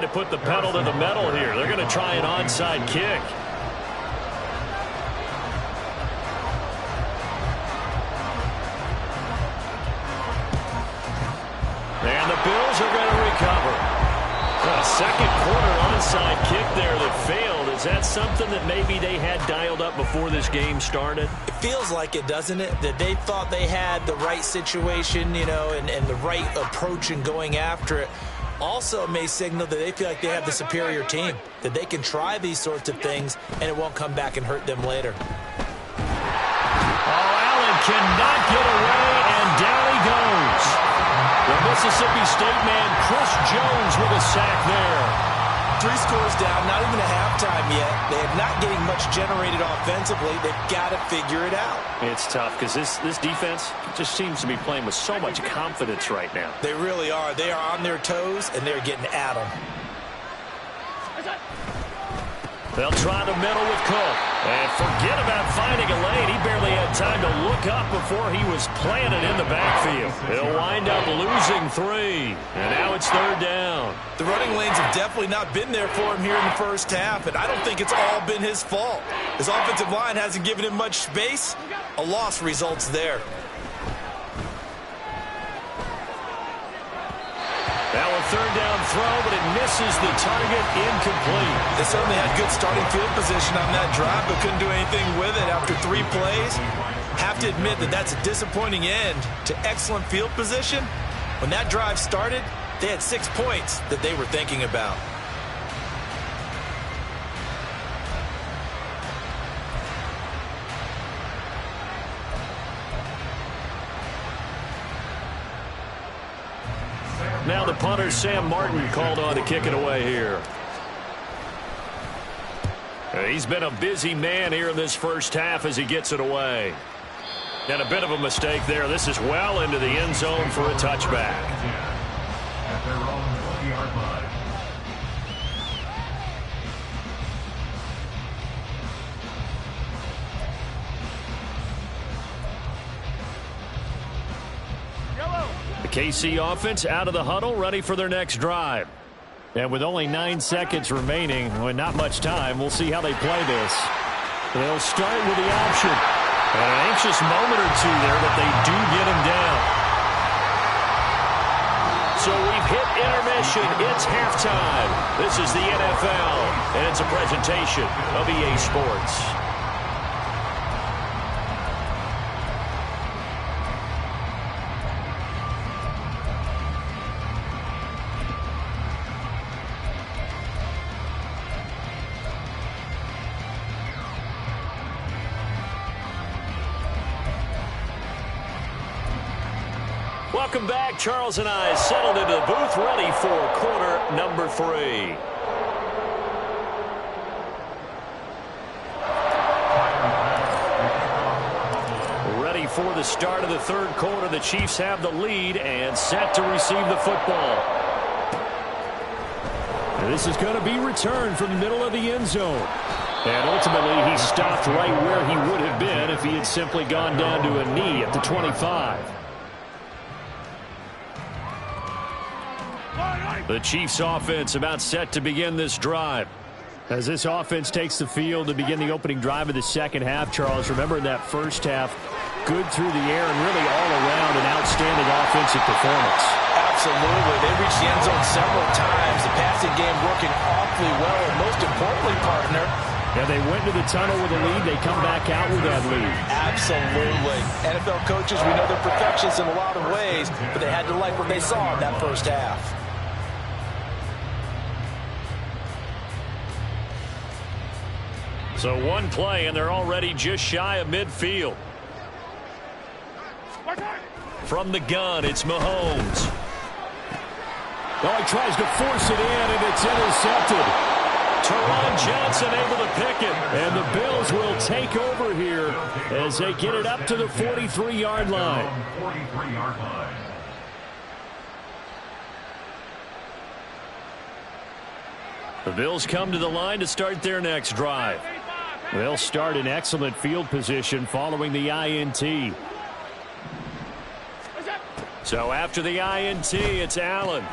trying to put the pedal to the metal here. They're going to try an onside kick. And the Bills are going to recover. A second quarter onside kick there that failed. Is that something that maybe they had dialed up before this game started? It feels like it, doesn't it? That they thought they had the right situation, you know, and the right approach in going after it. Also may signal that they feel like they have the superior team, that they can try these sorts of things and it won't come back and hurt them later. Oh, Allen cannot get away, and down he goes. The Mississippi State man, Chris Jones, with a sack there. 3 scores down, not even a halftime yet. They're not getting much generated offensively. They've got to figure it out. It's tough because this defense just seems to be playing with so much confidence right now. They really are. They are on their toes, and they're getting at them. They'll try the middle with Cook. And forget about finding a lane. He barely had time to look up before he was planted in the backfield. He'll wind up losing 3. And now it's 3rd down. The running lanes have definitely not been there for him here in the first half, and I don't think it's all been his fault. His offensive line hasn't given him much space. A loss results there. Now a 3rd down throw, but it misses the target, incomplete. They certainly had good starting field position on that drive, but couldn't do anything with it after 3 plays. Have to admit that that's a disappointing end to excellent field position. When that drive started, they had 6 points that they were thinking about. Now the punter, Sam Martin, called on to kick it away here. He's been a busy man here in this first half as he gets it away. And a bit of a mistake there. This is well into the end zone for a touchback. At their own 20-yard line. The KC offense out of the huddle, ready for their next drive. And with only 9 seconds remaining, with not much time, we'll see how they play this. They'll start with the option. An anxious moment or two there, but they do get him down. So we've hit intermission. It's halftime. This is the NFL, and it's a presentation of EA Sports. Welcome back. Charles and I settled into the booth, ready for quarter number 3. Ready for the start of the 3rd quarter. The Chiefs have the lead and set to receive the football. And this is going to be returned from the middle of the end zone. And ultimately, he stopped right where he would have been if he had simply gone down to a knee at the 25. The Chiefs offense about set to begin this drive. As this offense takes the field to begin the opening drive of the second half, Charles, remember in that first half, good through the air and really all around an outstanding offensive performance. Absolutely. They reached the end zone several times. The passing game working awfully well, and most importantly, partner, yeah, they went to the tunnel with a lead. They come back out with that lead. Absolutely. NFL coaches, we know they're perfectionists in a lot of ways, but they had to like what they saw in that first half. So one play, and they're already just shy of midfield. From the gun, it's Mahomes. Oh, he tries to force it in, and it's intercepted. Teron Johnson able to pick it. And the Bills will take over here as they get it up to the 43-yard line. 43-yard line. The Bills come to the line to start their next drive. They'll start in excellent field position following the INT. So after the INT, it's Allen.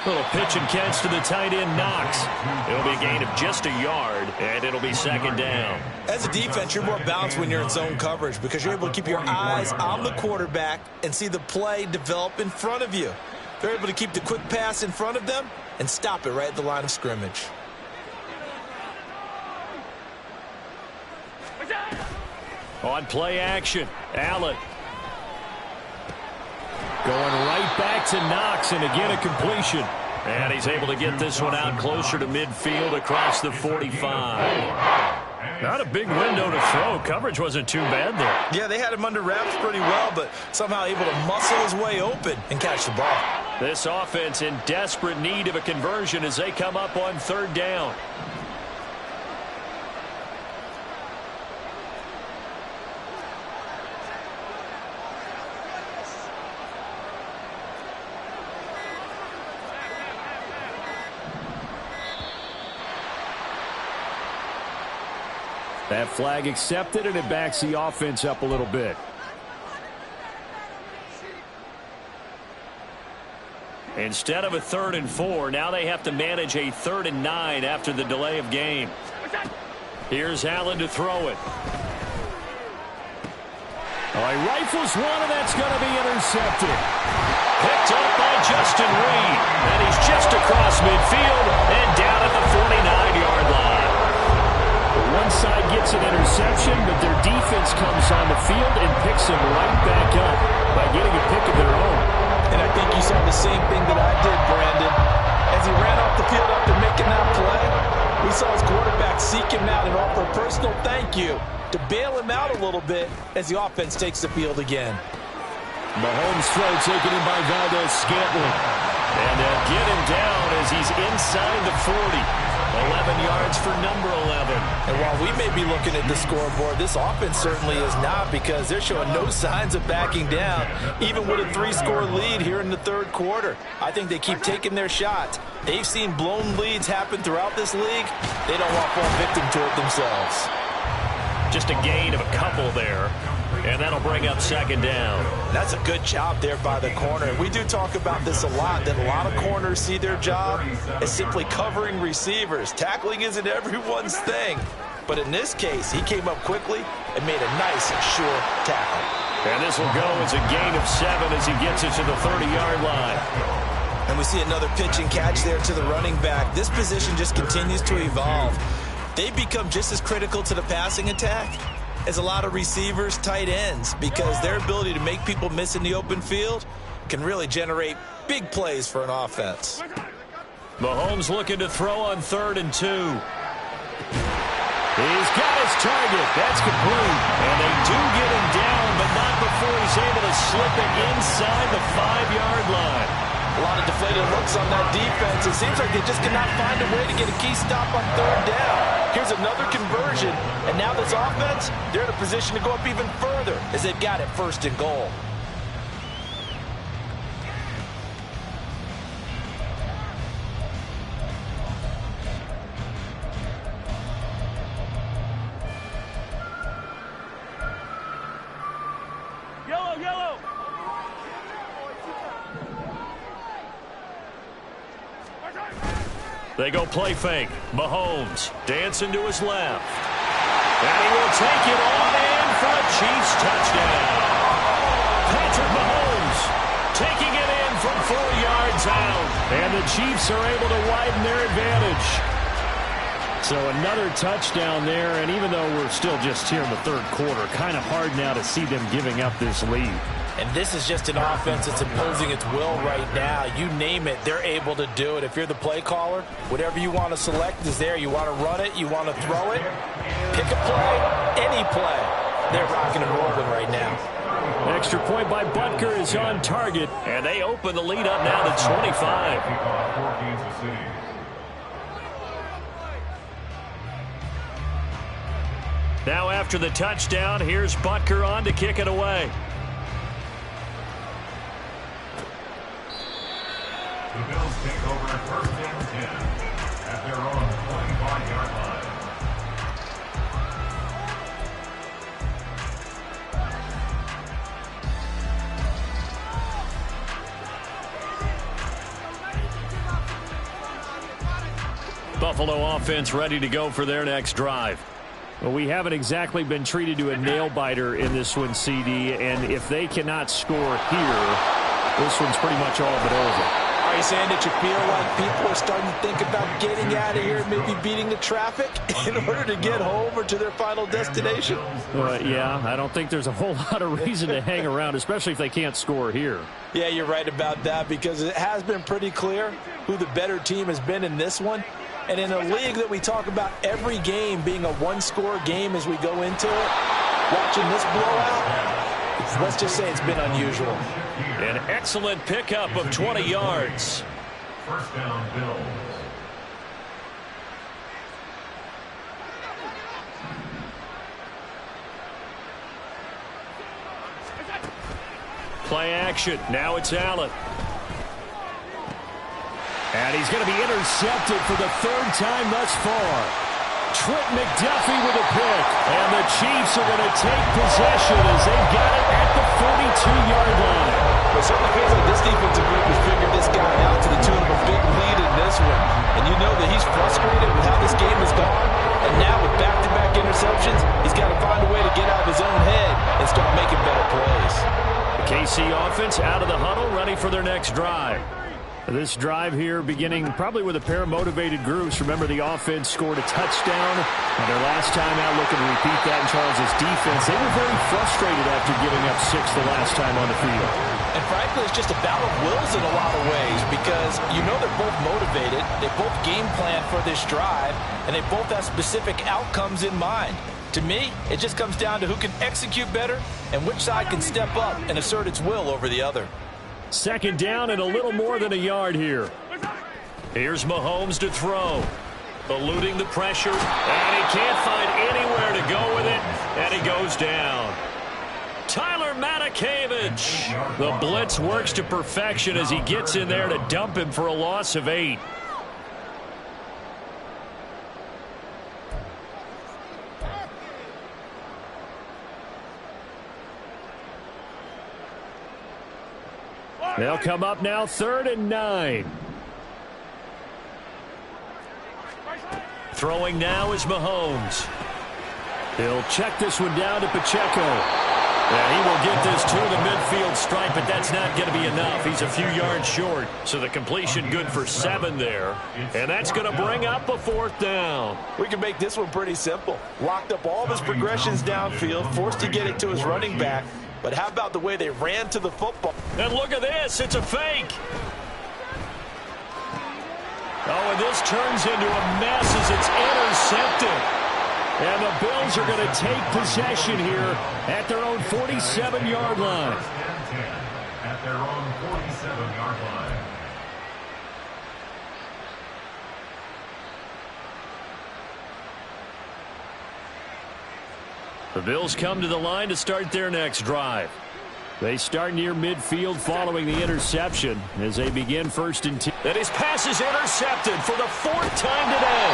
Little pitch and catch to the tight end, Knox. It'll be a gain of just a yard, and it'll be second down. As a defense, you're more balanced when you're in zone coverage because you're able to keep your eyes on the quarterback and see the play develop in front of you. They're able to keep the quick pass in front of them and stop it right at the line of scrimmage. On play action, Allen. Going right back to Knox, and again a completion. And he's able to get this one out closer to midfield across the 45. Not a big window to throw. Coverage wasn't too bad there. Yeah, they had him under wraps pretty well, but somehow able to muscle his way open and catch the ball. This offense in desperate need of a conversion as they come up on third down. That flag accepted, and it backs the offense up a little bit. Instead of a 3rd and 4, now they have to manage a 3rd and 9 after the delay of game. Here's Allen to throw it. Oh, he rifles one, and that's going to be intercepted. Picked up by Justin Reed, and he's just across midfield and down at the 49-yard line. One side gets an interception, but their defense comes on the field and picks them right back up by getting a pick of their own. And I think you saw the same thing that I did, Brandon. As he ran off the field after making that play, we saw his quarterback seek him out and offer a personal thank you to bail him out a little bit as the offense takes the field again. Mahomes' throw taken in by Valdez-Scantling. And they'll get him down as he's inside the 40. 11 yards for number 11. And while we may be looking at the scoreboard, this offense certainly is not, because they're showing no signs of backing down, even with a 3-score lead here in the third quarter. I think they keep taking their shots. They've seen blown leads happen throughout this league. They don't want to fall victim to it themselves. Just a gain of a couple there. And that'll bring up second down. That's a good job there by the corner. We do talk about this a lot, that a lot of corners see their job as simply covering receivers. Tackling isn't everyone's thing. But in this case, he came up quickly and made a nice, sure tackle. And this will go as a gain of 7 as he gets it to the 30-yard line. And we see another pitch and catch there to the running back. This position just continues to evolve. They become just as critical to the passing attack as a lot of receivers, tight ends, because their ability to make people miss in the open field can really generate big plays for an offense. Mahomes looking to throw on 3rd and 2. He's got his target. That's complete. And they do get him down, but not before he's able to slip it inside the 5-yard line. A lot of deflated looks on that defense. It seems like they just cannot find a way to get a key stop on 3rd down. Here's another conversion, and now this offense, they're in a position to go up even further as they've got it 1st and goal. Yellow. They go play fake. Mahomes dancing to his left. And he will take it on in for a Chiefs touchdown. Patrick Mahomes taking it in from 4 yards out. And the Chiefs are able to widen their advantage. So another touchdown there, and even though we're still just here in the third quarter, kind of hard now to see them giving up this lead. And this is just an offense that's imposing its will right now. You name it, they're able to do it. If you're the play caller, whatever you want to select is there. You want to run it, you want to throw it, pick a play, any play. They're rocking and rolling right now. Extra point by Butker is on target, and they open the lead up now to 25. Now after the touchdown, here's Butker on to kick it away. The Bills take over 1st and 10 at their own 25-yard line. Buffalo offense ready to go for their next drive. Well, we haven't exactly been treated to a nail-biter in this one, CD, and if they cannot score here, this one's pretty much all but over. Are you saying that you feel like people are starting to think about getting out of here and maybe beating the traffic in order to get home or to their final destination? Yeah, I don't think there's a whole lot of reason to hang around, especially if they can't score here. Yeah, you're right about that because it has been pretty clear who the better team has been in this one. And in a league that we talk about every game being a one-score game as we go into it, watching this blowout, let's just say it's been unusual. An excellent pickup of 20 yards. First down, Bills. Play action. Now it's Allen. And he's going to be intercepted for the third time thus far. Trent McDuffie with a pick. And the Chiefs are going to take possession as they've got it at the 42-yard line. It certainly feels like this defensive group has figured this guy out to the tune of a big lead in this one. And you know that he's frustrated with how this game has gone. And now with back-to-back interceptions, he's got to find a way to get out of his own head and start making better plays. The KC offense out of the huddle, ready for their next drive. This drive here beginning probably with a pair of motivated groups. Remember, the offense scored a touchdown. And their last time out, looking to repeat that in Charles' defense. They were very frustrated after giving up 6 the last time on the field. And frankly, it's just a battle of wills in a lot of ways because you know they're both motivated. They both game plan for this drive, and they both have specific outcomes in mind. To me, it just comes down to who can execute better and which side can step up and assert its will over the other. Second down and a little more than a yard here. Here's Mahomes to throw. Eluding the pressure, and he can't find anywhere to go with it, and he goes down. Tyler Matakevich. The blitz works to perfection as he gets in there to dump him for a loss of 8. They'll come up now, 3rd and 9. Throwing now is Mahomes. He'll check this one down to Pacheco. Yeah, he will get this to the midfield stripe, but that's not going to be enough. He's a few yards short, so the completion good for 7 there. And that's going to bring up a 4th down. We can make this one pretty simple. Locked up all of his progressions downfield, forced to get it to his running back. But how about the way they ran to the football? And look at this. It's a fake. Oh, and this turns into a mess as it's intercepted. And the Bills are going to take possession here at their own 47-yard line. At their own 47-yard line. The Bills come to the line to start their next drive. They start near midfield following the interception as they begin 1st and 10. And his pass is intercepted for the 4th time today.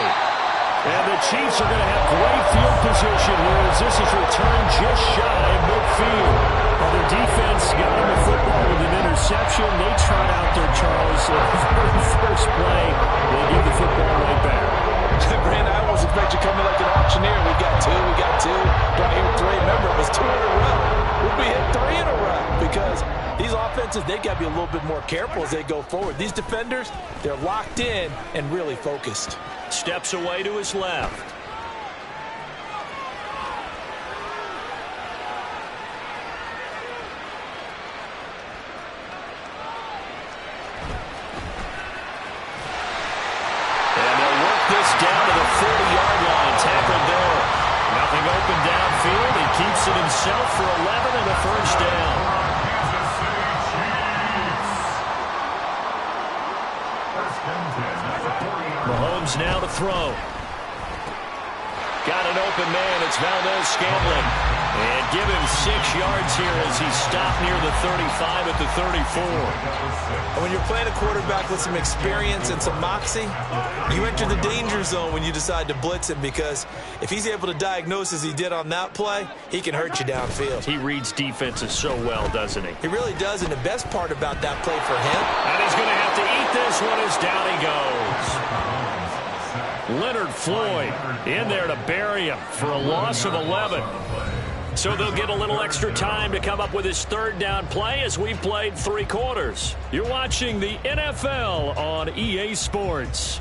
And the Chiefs are going to have great field position here as this is returned just shy of midfield. Well, their defense got on the football with an interception. They trot out there, Charles. The very first play, they give the football right back. Brandon, I almost expect you coming like an auctioneer. We got 2, we got 2. Brought here 3. Remember, it was 2 in a row. We hit 3 in a row because these offenses, they got to be a little bit more careful as they go forward. These defenders, they're locked in and really focused. Steps away to his left. And they'll work this down to the 40-yard line. Tackled there. Nothing open downfield. He keeps it himself for 11 and a 1st down. Mahomes now to throw. Got an open man. It's Valdez-Scantling. And give him 6 yards here as he's stopped near the 35 at the 34. And when you're playing a quarterback with some experience and some moxie, you enter the danger zone when you decide to blitz him because if he's able to diagnose as he did on that play, he can hurt you downfield. He reads defenses so well, doesn't he? He really does, and the best part about that play for him. And he's going to have to eat this one as down he goes. Leonard Floyd in there to bury him for a loss of 11. So they'll get a little extra time to come up with his third down play as we've played 3 quarters. You're watching the NFL on EA Sports.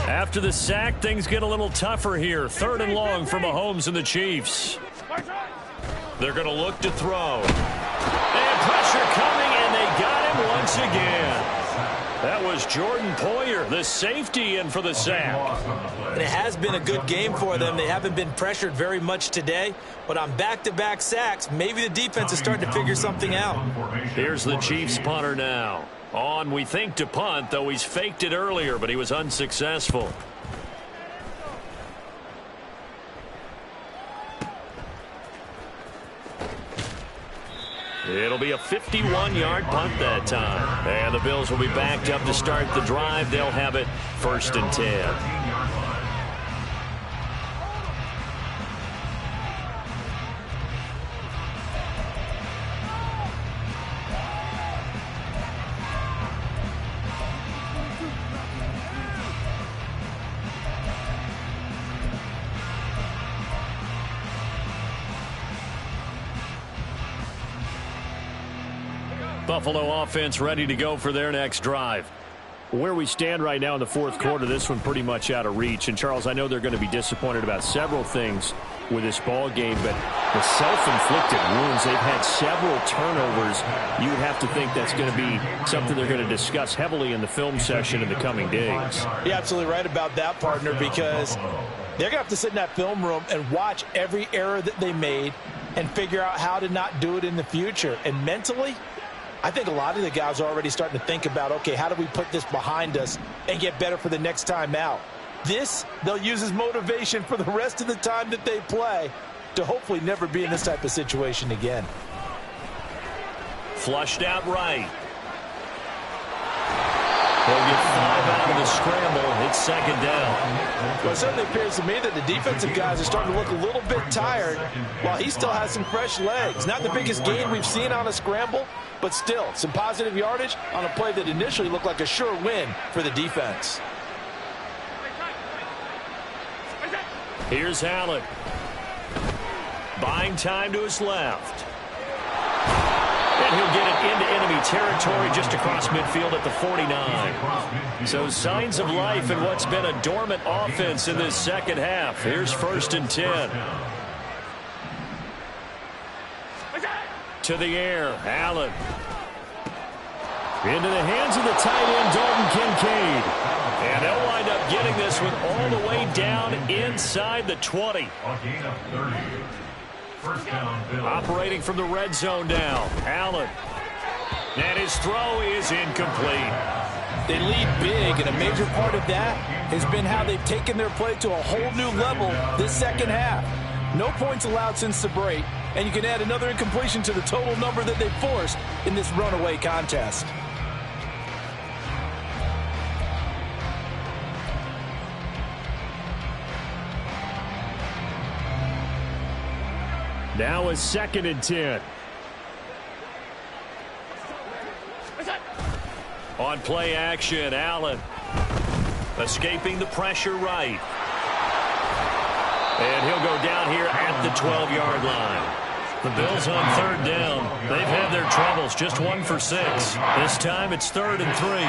After the sack, things get a little tougher here. 3rd and long for Mahomes and the Chiefs. They're going to look to throw. And pressure coming, and they got him once again. That was Jordan Poyer, the safety, in for the sack. And it has been a good game for them. They haven't been pressured very much today, but on back-to-back sacks, maybe the defense is starting to figure something out. Here's the Chiefs punter now. On, we think, to punt, though he's faked it earlier, but he was unsuccessful. It'll be a 51-yard punt that time. And the Bills will be backed up to start the drive. They'll have it 1st and 10. Buffalo offense ready to go for their next drive. Where we stand right now in the 4th quarter, this one pretty much out of reach. And, Charles, I know they're going to be disappointed about several things with this ball game, but the self-inflicted wounds, they've had several turnovers. You would have to think that's going to be something they're going to discuss heavily in the film session in the coming days. You're absolutely right about that, partner, because they're going to have to sit in that film room and watch every error that they made and figure out how to not do it in the future. And mentally, I think a lot of the guys are already starting to think about, okay, how do we put this behind us and get better for the next time out? This, they'll use as motivation for the rest of the time that they play to hopefully never be in this type of situation again. Flushed out right. They'll get 5 out of the scramble. It's 2nd down. Well, it certainly appears to me that the defensive guys are starting to look a little bit tired while he still has some fresh legs. Not the biggest gain we've seen on a scramble, but still some positive yardage on a play that initially looked like a sure win for the defense. Here's Allen. Buying time to his left. And he'll get it into enemy territory just across midfield at the 49. So signs of life in what's been a dormant offense in this second half. Here's 1st and 10. To the air, Allen. Into the hands of the tight end, Dalton Kincaid. And they'll wind up getting this one all the way down inside the 20. Operating from the red zone now, Allen. And his throw is incomplete. They lead big, and a major part of that has been how they've taken their play to a whole new level this second half. No points allowed since the break, and you can add another incompletion to the total number that they've forced in this runaway contest. Now a 2nd and 10. On play action, Allen. Escaping the pressure right. And he'll go down here at the 12-yard line. The Bills on 3rd down. They've had their troubles, just 1 for 6. This time it's 3rd and 3.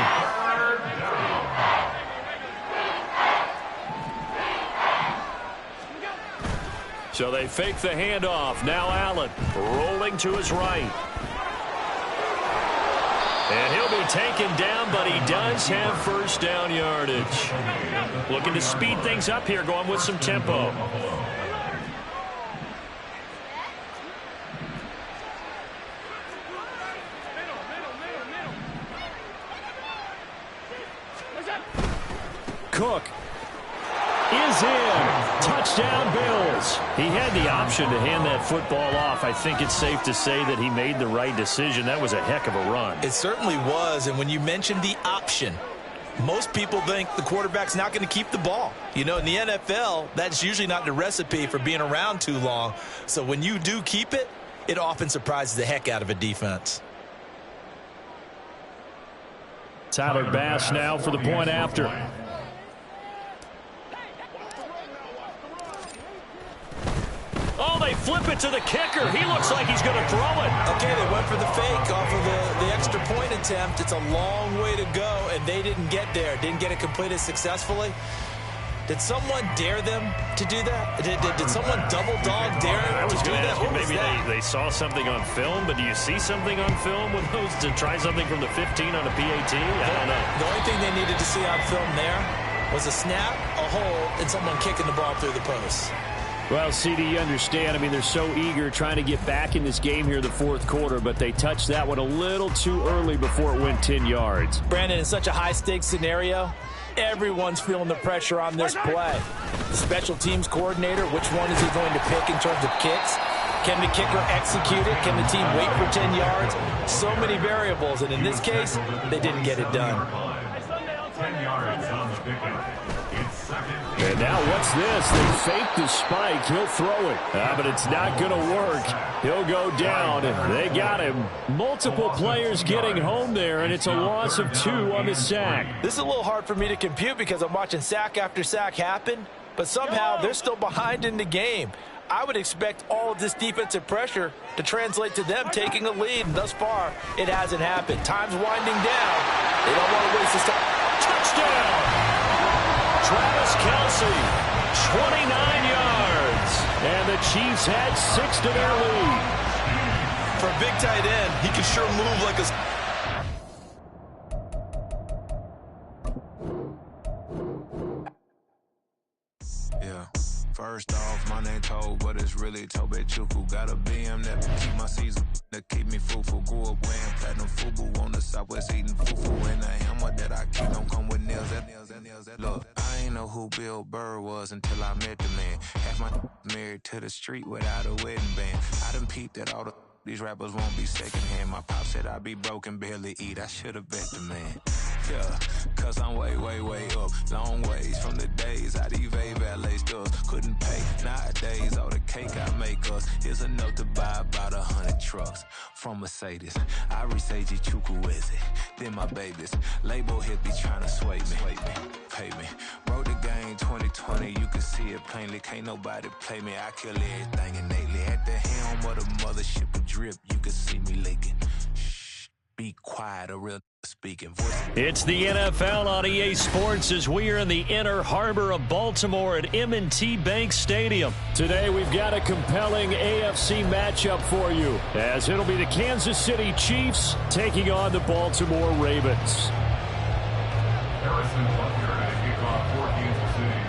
So they fake the handoff. Now Allen rolling to his right. And he'll be taken down, but he does have 1st down yardage. Looking to speed things up here, going with some tempo. Cook is in. Touchdown, Bills. He had the option to hand that football off. I think it's safe to say that he made the right decision. That was a heck of a run. It certainly was, and when you mentioned the option, most people think the quarterback's not going to keep the ball. You know, in the NFL, that's usually not the recipe for being around too long. So when you do keep it, it often surprises the heck out of a defense. Tyler Bass now for the point after. Oh, they flip it to the kicker. He looks like he's going to throw it. Okay, they went for the fake off of the extra point attempt. It's a long way to go, and they didn't get there. Didn't get it completed successfully. Did someone dare them to do that? Did someone double dog dare them to do that? Maybe they saw something on film, but do you see something on film with those to try something from the 15 on a PAT? I don't know. The only thing they needed to see on film there was a snap, a hole, and someone kicking the ball through the post. Well, CD, you understand. I mean, they're so eager trying to get back in this game here in the fourth quarter, but they touched that one a little too early before it went 10 yards. Brandon, in such a high-stakes scenario, everyone's feeling the pressure on this play. The special teams coordinator, which one is he going to pick in terms of kicks? Can the kicker execute it? Can the team wait for 10 yards? So many variables, and in this case, they didn't get it done. 10 yards on the pickup. And now what's this? They fake the spike. He'll throw it. But it's not going to work. He'll go down. They got him. Multiple players getting home there, and it's a loss of 2 on the sack. This is a little hard for me to compute because I'm watching sack after sack happen, but somehow they're still behind in the game. I would expect all of this defensive pressure to translate to them taking a lead, and thus far, it hasn't happened. Time's winding down. They don't want to waste this time. Touchdown! Travis Kelce, 29 yards. And the Chiefs had 6 to their lead. For a big tight end, he can sure move like a... Yeah. First off, my name Toad, but it's really Tobe Chuku. Got a BM that keep my season, that keep me fruitful. Grew up wearing platinum FUBU on the Southwest eating fufu. And the hammer that I keep don't come with nails. Look, I ain't know who Bill Burr was until I met the man. Half my married to the street without a wedding band. I done peeped that all these rappers won't be secondhand. My pop said I'd be broke and barely eat. I should have bet the man. Yeah, cause I'm way, way, way up. Long ways from the days I evade valet stores. Couldn't pay. Nowadays, all the cake I make us is enough to buy about 100 trucks from Mercedes. I resage Chukwueze, then my babies. Label hit be trying to sway me, pay me. Wrote the game 2020, you can see it plainly. Can't nobody play me. I kill everything innately. At the helm of the mothership of drip, you can see me leaking. Shh, be quiet, a real speaking voice. It's the NFL on EA Sports as we are in the inner harbor of Baltimore at M&T Bank Stadium. Today we've got a compelling AFC matchup for you, as it'll be the Kansas City Chiefs taking on the Baltimore Ravens. Harrison Butker at a kickoff for Kansas City.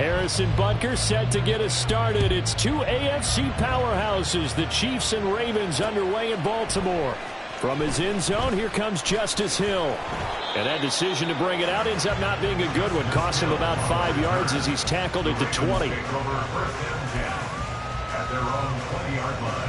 Harrison Butker set to get us started. It's 2 AFC powerhouses, the Chiefs and Ravens, underway in Baltimore. From his end zone, here comes Justice Hill. And that decision to bring it out ends up not being a good one. Cost him about 5 yards as he's tackled at the 20. Take over first and 10 at their own 20-yard line.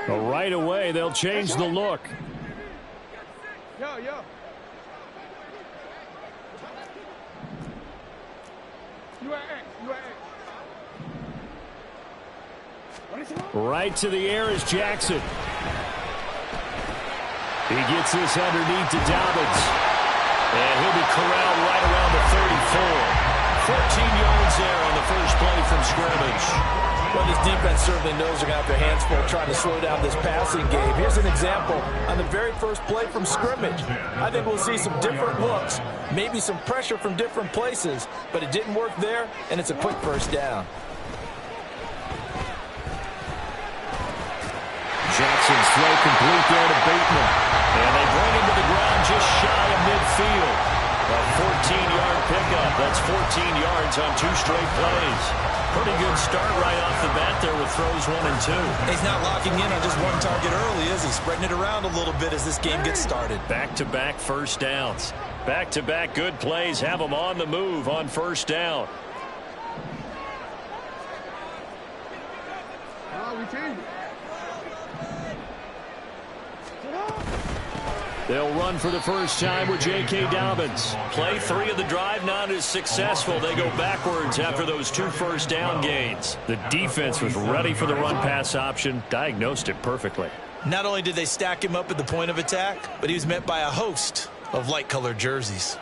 But right away, they'll change the look. Right to the air is Jackson. He gets this underneath to Dobbins. And he'll be corralled right around the 34. 14 yards there on the first play from scrimmage. Well, this defense certainly knows they're going to have their hands full trying to slow down this passing game. Here's an example on the very first play from scrimmage. I think we'll see some different looks, maybe some pressure from different places, but it didn't work there, and it's a quick first down. Jackson's throw complete there to Bateman. And they bring him to the ground just shy of midfield. A 14-yard pickup. pickup. That's 14 yards on 2 straight plays. Pretty good start right off the bat there with throws 1 and 2. He's not locking in on just one target early, is he? Spreading it around a little bit as this game gets started. Back-to-back first downs. Back-to-back good plays have them on the move on first down. They'll run for the first time with J.K. Dobbins. Play 3 of the drive not as successful. They go backwards after those 2 first down gains. The defense was ready for the run-pass option, diagnosed it perfectly. Not only did they stack him up at the point of attack, but he was met by a host of light-colored jerseys.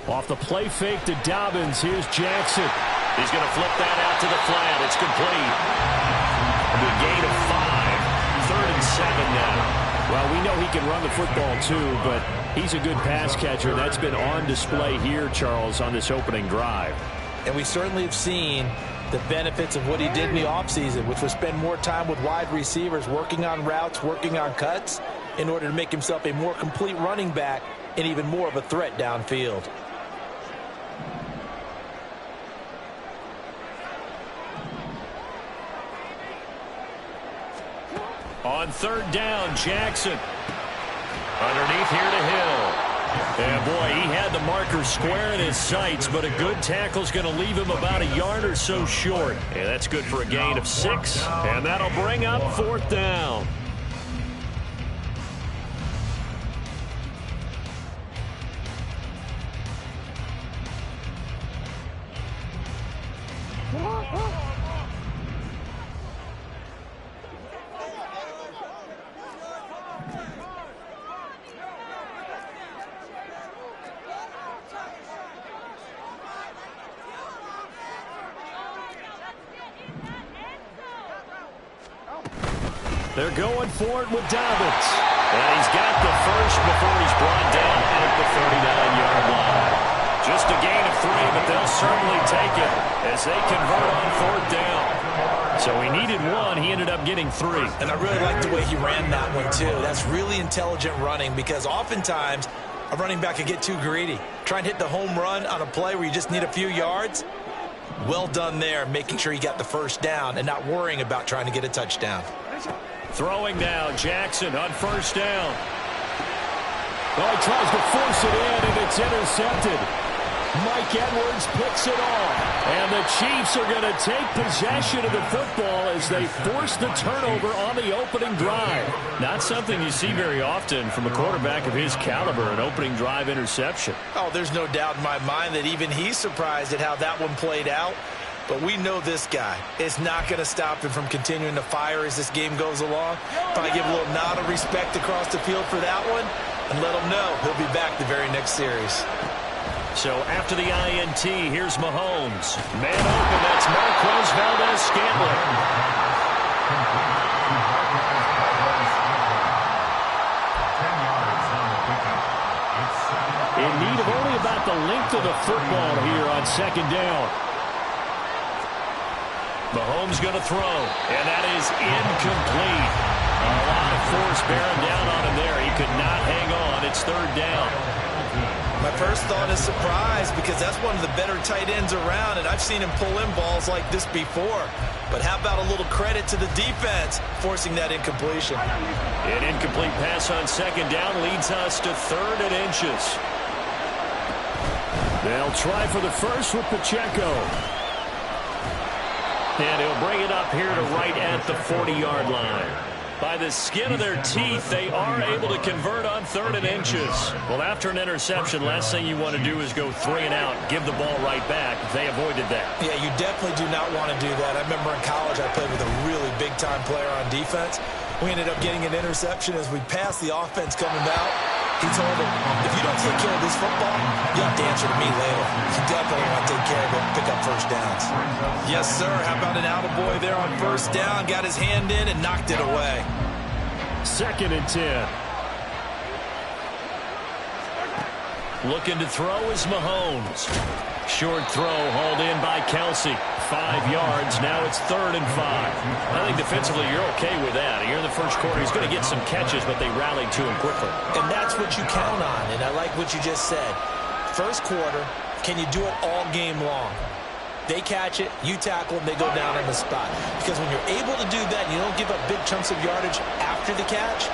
Off the play fake to Dobbins. Here's Jackson. He's going to flip that out to the flat. It's complete. A good gain of 5. 3rd and 7 now. Well, we know he can run the football too, but he's a good pass catcher. That's been on display here, Charles, on this opening drive. And we certainly have seen the benefits of what he did in the offseason, which was spend more time with wide receivers, working on routes, working on cuts, in order to make himself a more complete running back and even more of a threat downfield. On 3rd down, Jackson. Underneath here to Hill. And boy, he had the marker square in his sights, but a good tackle's going to leave him about a yard or so short. And that's good for a gain of 6. And that'll bring up 4th down. They're going for it with Dobbins. And he's got the first before he's brought down at the 39-yard line. Just a gain of 3, but they'll certainly take it as they convert on 4th down. So he needed 1. He ended up getting 3. And I really like the way he ran that one, too. That's really intelligent running because oftentimes a running back can get too greedy. Try and hit the home run on a play where you just need a few yards. Well done there, making sure he got the first down and not worrying about trying to get a touchdown. Throwing now, Jackson on 1st down. Oh, he tries to force it in, and it's intercepted. Mike Edwards picks it off. And the Chiefs are going to take possession of the football as they force the turnover on the opening drive. Not something you see very often from a quarterback of his caliber, an opening drive interception. Oh, there's no doubt in my mind that even he's surprised at how that one played out. But we know this guy is not going to stop him from continuing to fire as this game goes along. Probably give a little nod of respect across the field for that one and let him know he'll be back the very next series. So after the INT, here's Mahomes. Man open, that's Marquez Valdez-Scantling. In need of only about the length of the football here on 2nd down. Mahomes going to throw, and that is incomplete. A lot of force bearing down on him there. He could not hang on. It's 3rd down. My first thought is surprise because that's one of the better tight ends around, and I've seen him pull in balls like this before. But how about a little credit to the defense forcing that incompletion? An incomplete pass on 2nd down leads us to 3rd and inches. They'll try for the first with Pacheco. And he'll bring it up here to right at the 40-yard line. By the skin of their teeth, they are able to convert on 3rd and inches. Well, after an interception, last thing you want to do is go 3 and out, give the ball right back. They avoided that. Yeah, you definitely do not want to do that. I remember in college I played with a really big-time player on defense. We ended up getting an interception as we passed the offense coming out. He told him, if you don't take care of this football, you have to answer to me later. You definitely want to take care of it and pick up first downs. Yes, sir. How about an attaboy there on 1st down? Got his hand in and knocked it away. 2nd and 10. Looking to throw is Mahomes. Short throw hauled in by Kelsey. 5 yards. Now it's 3rd and 5. I think defensively you're okay with that. Here in the first quarter, he's going to get some catches, but they rallied to him quickly. And that's what you count on, and I like what you just said. First quarter, can you do it all game long? They catch it, you tackle, and they go down on the spot. Because when you're able to do that, you don't give up big chunks of yardage after the catch,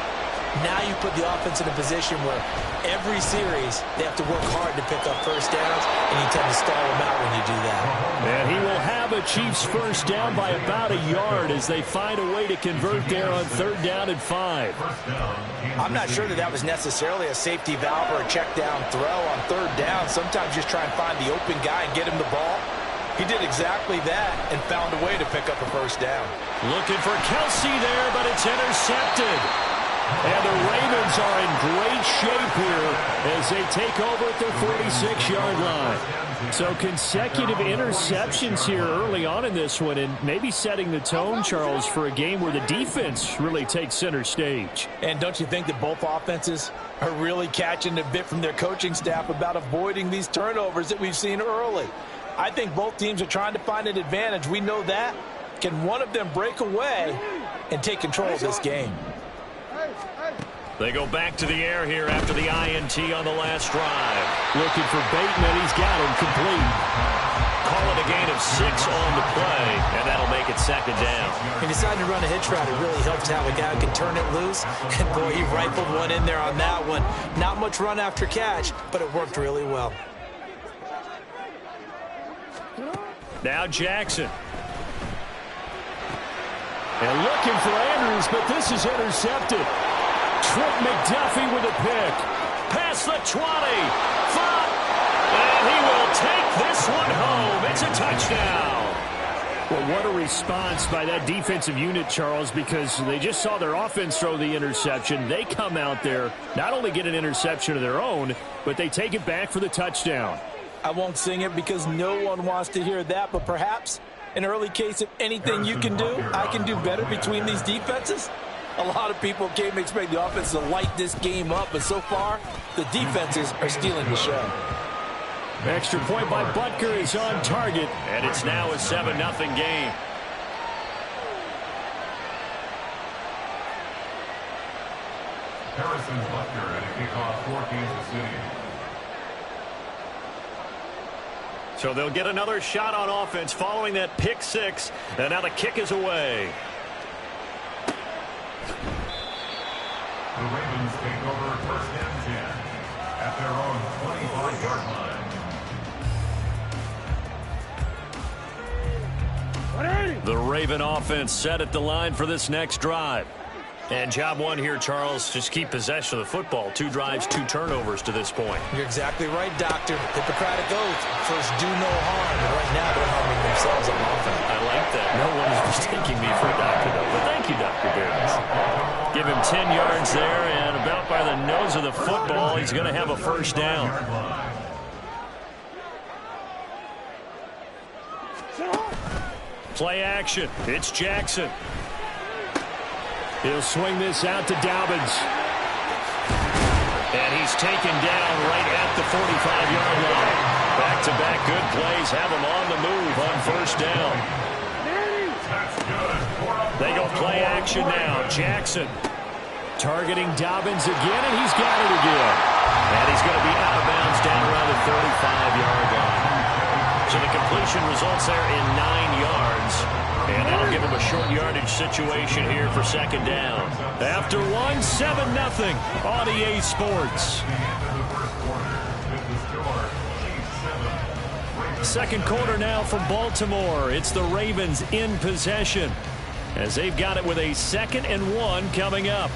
now you put the offense in a position where every series they have to work hard to pick up first downs, and you tend to stall them out when you do that. And he will have a Chiefs first down by about a yard as they find a way to convert there on 3rd down and 5. I'm not sure that was necessarily a safety valve or a check down throw on 3rd down. Sometimes just try and find the open guy and get him the ball. He did exactly that and found a way to pick up a first down. Looking for Kelsey there, but it's intercepted. And the Ravens are in great shape here as they take over at their 46-yard line. So consecutive interceptions here early on in this one, and maybe setting the tone, Charles, for a game where the defense really takes center stage. And don't you think that both offenses are really catching a bit from their coaching staff about avoiding these turnovers that we've seen early? I think both teams are trying to find an advantage. We know that. Can one of them break away and take control of this game? They go back to the air here after the INT on the last drive. Looking for Bateman. He's got him complete. Call it a gain of 6 on the play, and that'll make it 2nd down. He decided to run a hitch route. It really helps to have a guy who can turn it loose. And, boy, he rifled one in there on that one. Not much run after catch, but it worked really well. Now Jackson. And looking for Andrews, but this is intercepted. Trent McDuffie with a pick. Past the 20. 5. And he will take this one home. It's a touchdown. Well, what a response by that defensive unit, Charles, because they just saw their offense throw the interception. They come out there, not only get an interception of their own, but they take it back for the touchdown. I won't sing it because no one wants to hear that, but perhaps an early case of anything you can do, I can do better between these defenses. A lot of people came to expect the offense to light this game up, but so far, the defenses are stealing the show. Extra point by Butker is on target, and it's now a 7-0 game. Harrison Butker at a kickoff for Kansas City. So they'll get another shot on offense following that pick 6, and now the kick is away. The Ravens take over 1st and 10 at their own 25-yard line. The Raven offense set at the line for this next drive. And job one here, Charles, just keep possession of the football. 2 drives, 2 turnovers to this point. You're exactly right, Doctor. Hippocratic oath. First, do no harm. And right now, they're harming themselves on offense. I like that. No one is mistaking me for a doctor, though. But thank you, Dr. Behrens. Give him 10 yards there, and about by the nose of the football, he's going to have a first down. Play action. It's Jackson. He'll swing this out to Dobbins. And he's taken down right at the 45-yard line. Back-to-back good plays have him on the move on first down. They go play action now. Jackson targeting Dobbins again, and he's got it again. And he's going to be out of bounds down around the 35-yard line. So the completion results there in 9 yards. And that'll give him a short yardage situation here for 2nd down. After 7-0 on EA Sports. Second quarter now from Baltimore. It's the Ravens in possession as they've got it with a 2nd and 1 coming up.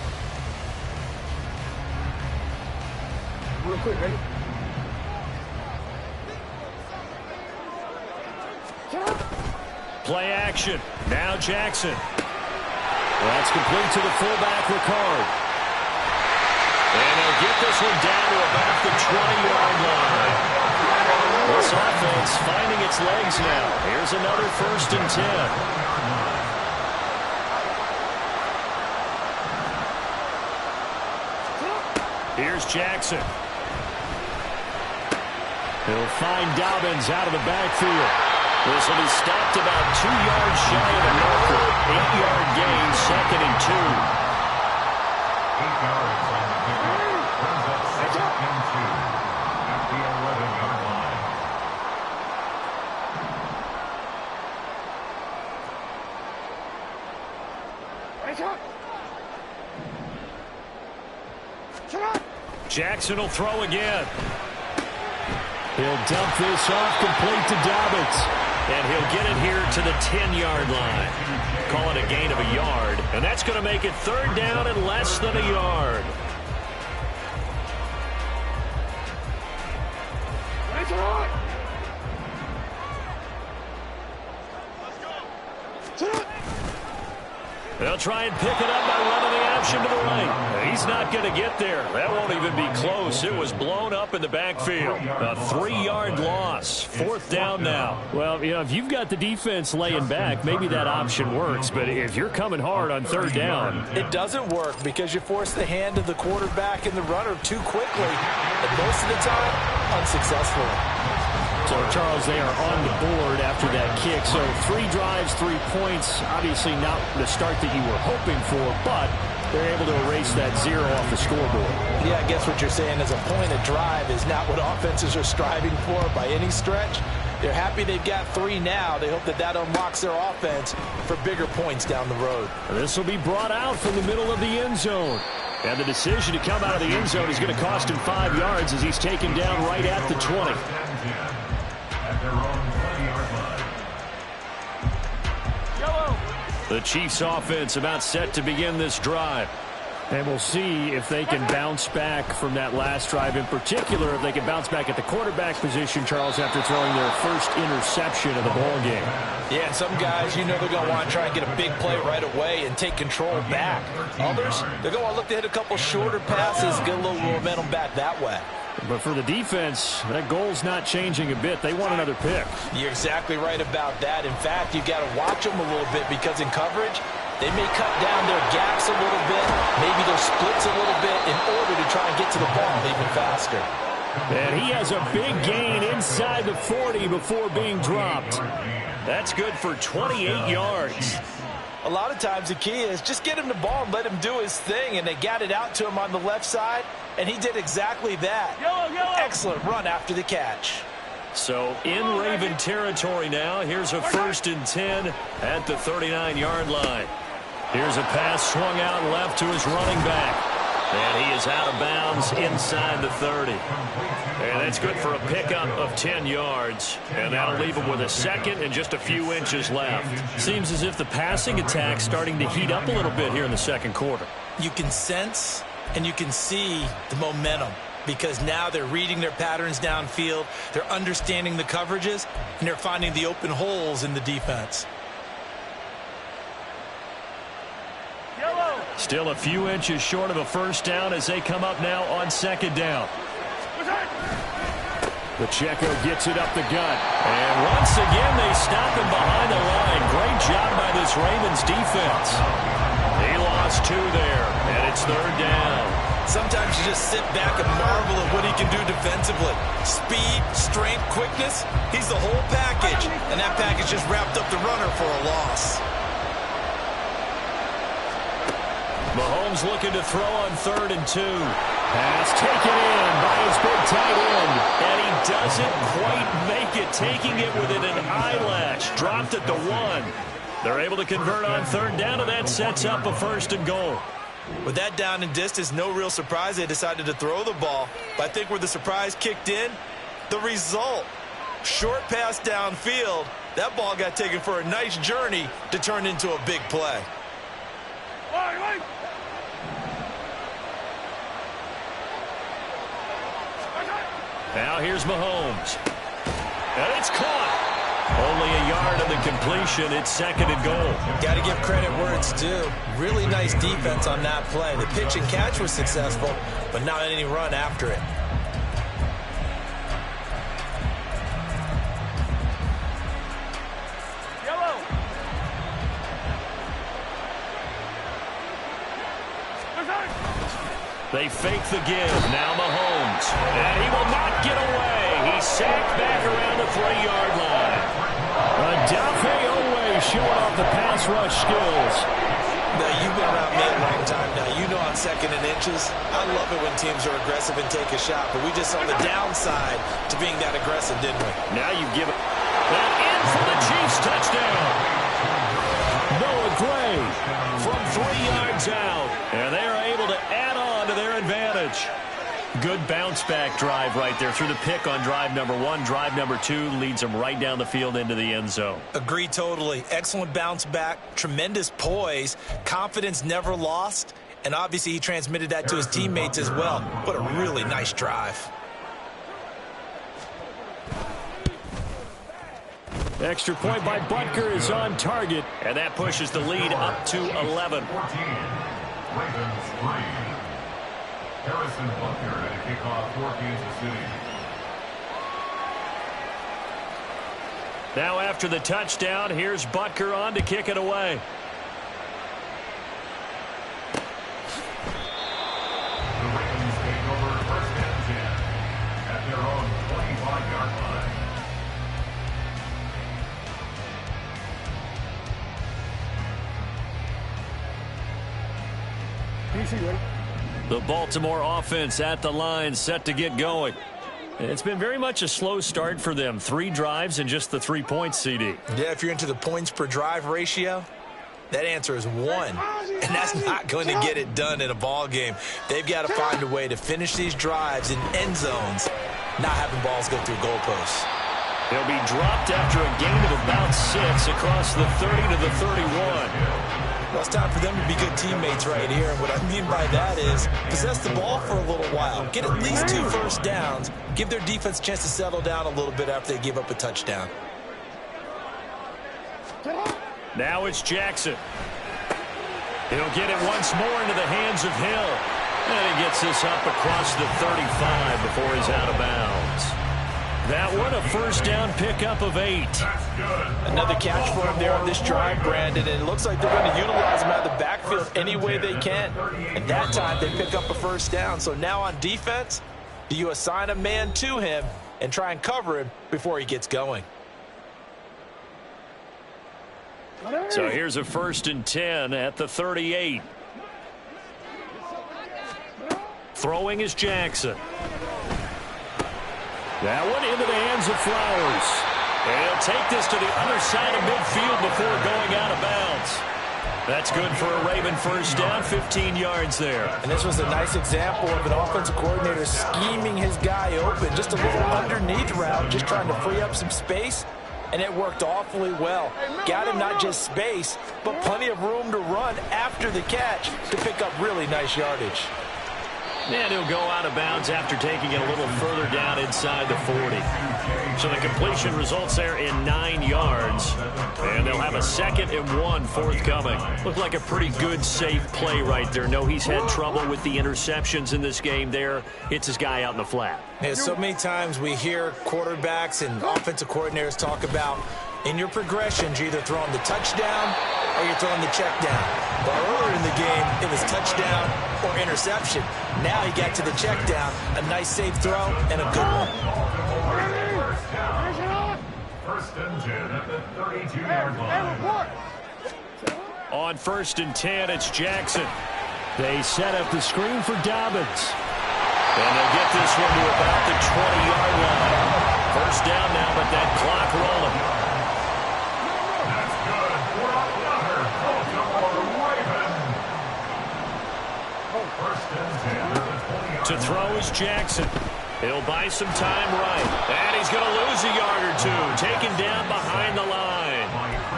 Real quick, ready? Play action. Now Jackson. That's complete to the fullback, Ricard. And they'll get this one down to about the 20-yard line. This offense finding its legs now. Here's another 1st and 10. Here's Jackson. He'll find Dobbins out of the backfield. This will be stopped about 2 yards shy of the marker. 8-yard gain, 2nd and 2. 8 yards on the pickup. Brings up 2nd and 2 at the 11-yard line. Jackson will throw again. He'll dump this off complete to Dobbins. And he'll get it here to the 10-yard line. Call it a gain of a yard. And that's going to make it 3rd down and less than a yard. They'll try and pick it up by running the option to the right. He's not going to get there. That won't even be close. It was blown up in the backfield. A 3-yard loss. 4th down now. Well, you know, if you've got the defense laying back, maybe that option works. But if you're coming hard on 3rd down, it doesn't work because you force the hand of the quarterback and the runner too quickly. And most of the time, unsuccessfully. So, Charles, they are on the board after that kick. So 3 drives, 3 points. Obviously not the start that you were hoping for, but they're able to erase that 0 off the scoreboard. Yeah, I guess what you're saying is a point of drive is not what offenses are striving for by any stretch. They're happy they've got 3 now. They hope that that unlocks their offense for bigger points down the road. This will be brought out from the middle of the end zone. And the decision to come out of the end zone is going to cost him 5 yards as he's taken down right at the 20. At their own 20-yard line. The Chiefs offense about set to begin this drive. And we'll see if they can bounce back from that last drive. In particular, if they can bounce back at the quarterback position, Charles, after throwing their first interception of the ball game. Yeah, and some guys, you know they're going to want to try and get a big play right away and take control back. Others, they're going to want to look to hit a couple shorter passes, get a little momentum back that way. But for the defense, that goal's not changing a bit. They want another pick. You're exactly right about that. In fact, you've got to watch them a little bit because in coverage, they may cut down their gaps a little bit, maybe their splits a little bit in order to try and get to the ball even faster. And he has a big gain inside the 40 before being dropped. That's good for 28 yards. A lot of times the key is just get him the ball and let him do his thing, and they got it out to him on the left side, and he did exactly that. Excellent run after the catch. So in Raven territory now. Here's a 1st and 10 at the 39-yard line. Here's a pass swung out left to his running back. And he is out of bounds inside the 30. And that's good for a pickup of 10 yards. And that'll leave him with a 2nd and just a few inches left. Seems as if the passing attack's starting to heat up a little bit here in the 2nd quarter. You can sense and you can see the momentum because now they're reading their patterns downfield, they're understanding the coverages, and they're finding the open holes in the defense. Still a few inches short of a 1st down as they come up now on 2nd down. Pacheco gets it up the gut. And once again, they stop him behind the line. Great job by this Ravens defense. He lost 2 there, and it's 3rd down. Sometimes you just sit back and marvel at what he can do defensively. Speed, strength, quickness, he's the whole package. And that package just wrapped up the runner for a loss. Mahomes looking to throw on 3rd and 2. Pass taken in by his big tight end. And he doesn't quite make it, taking it within an eyelash. Dropped at the 1. They're able to convert on 3rd down, and that sets up a 1st and goal. With that down and distance, no real surprise they decided to throw the ball. But I think where the surprise kicked in, the result. Short pass downfield. That ball got taken for a nice journey to turn into a big play. Now here's Mahomes. And it's caught. Only a yard of the completion. It's 2nd and goal. Got to give credit where it's due. Really nice defense on that play. The pitch and catch was successful, but not any run after it. They fake the give. Now Mahomes. And he will not get away. He he's sacked back around the 3-yard line. Adafe Owe showing off the pass rush skills. Now, you've been around me a long time now. You know on 2nd and inches, I love it when teams are aggressive and take a shot, but we just saw the downside to being that aggressive, didn't we? Now you've given that in for the Chiefs touchdown. Noah Gray From 3 yards out, and they are able to add on to their advantage. Good bounce-back drive right there through the pick on drive number 1. Drive number 2 leads them right down the field into the end zone. Agree totally. Excellent bounce back, tremendous poise, confidence never lost, and obviously he transmitted that to his teammates as well. What a really nice drive. Extra point by Butker is on target. And that pushes the lead up to 11. 14. Ravens 3. Harrison Butker at a kickoff for Kansas City. Now after the touchdown, here's Butker on to kick it away. The Ravens take over 1st and 10 at their own 25-yard line. PC ready? The Baltimore offense at the line, set to get going. It's been very much a slow start for them. 3 drives and just the 3 points, CD. Yeah, if you're into the points per drive ratio, that answer is 1. And that's not going to get it done in a ball game. They've got to find a way to finish these drives in end zones, not having balls go through goalposts. He'll be dropped after a gain of about 6 across the 30 to the 31. Well, it's time for them to be good teammates right here. And what I mean by that is possess the ball for a little while. Get at least 2 first downs. Give their defense a chance to settle down a little bit after they give up a touchdown. Now it's Jackson. He'll get it once more into the hands of Hill. And he gets this up across the 35 before he's out of bounds. That one, a first down pickup of 8. Another catch for him there on this drive, Brandon, and it looks like they're going to utilize him out of the backfield any way they can. And that time, they pick up a first down. So now on defense, do you assign a man to him and try and cover him before he gets going? So here's a 1st and 10 at the 38. Throwing is Jackson. That one into the hands of Flowers. And he'll take this to the other side of midfield before going out of bounds. That's good for a Raven first down, 15 yards there. And this was a nice example of an offensive coordinator scheming his guy open. Just a little underneath route, just trying to free up some space. And it worked awfully well. Got him not just space, but plenty of room to run after the catch to pick up really nice yardage. And he'll go out of bounds after taking it a little further down inside the 40. So the completion results there in 9 yards. And they'll have a 2nd and 1 forthcoming. Looked like a pretty good, safe play right there. No, he's had trouble with the interceptions in this game there. Hits his guy out in the flat. Yeah, so many times we hear quarterbacks and offensive coordinators talk about in your progressions, you're either throwing the touchdown or you're throwing the check down. But earlier in the game, it was touchdown or interception. Now he got to the check down, a nice safe throw, and a good one. First and 10 at the 32-yard line. On 1st and 10, it's Jackson. They set up the screen for Dobbins. And they'll get this one to about the 20-yard line. First down now, but that clock rolling. That's good for another Baltimore Raven. First and 10 at the 20-yard line. To throw is Jackson. He'll buy some time right. And he's going to lose a yard or 2. Taken down behind the line.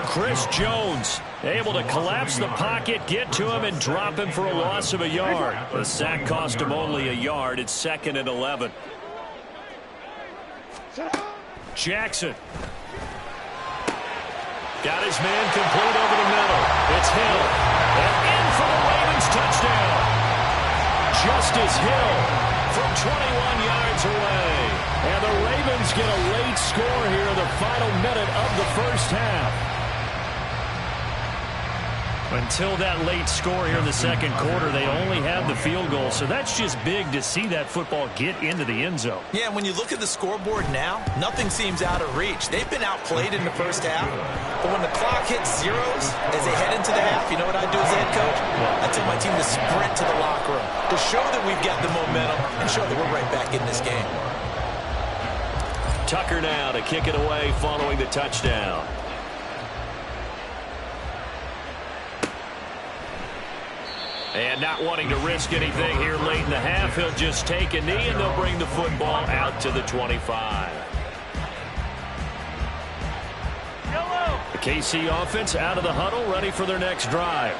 Chris Jones able to collapse the pocket, get to him, and drop him for a loss of a yard. The sack cost him only a yard. It's 2nd and 11. Jackson. Got his man complete over the middle. It's Hill. And in for the Ravens touchdown. Justice Hill from 21 yards away. And the Ravens get a late score here in the final minute of the first half. Until that late score here in the second quarter, they only had the field goal. So that's just big to see that football get into the end zone. Yeah, and when you look at the scoreboard now, nothing seems out of reach. They've been outplayed in the first half. But when the clock hits zeros as they head into the half, you know what I do as a head coach? I tell my team to sprint to the locker room to show that we've got the momentum and show that we're right back in this game. Tucker now to kick it away following the touchdown. And not wanting to risk anything here late in the half, he'll just take a knee and they'll bring the football out to the 25. The KC offense out of the huddle, ready for their next drive.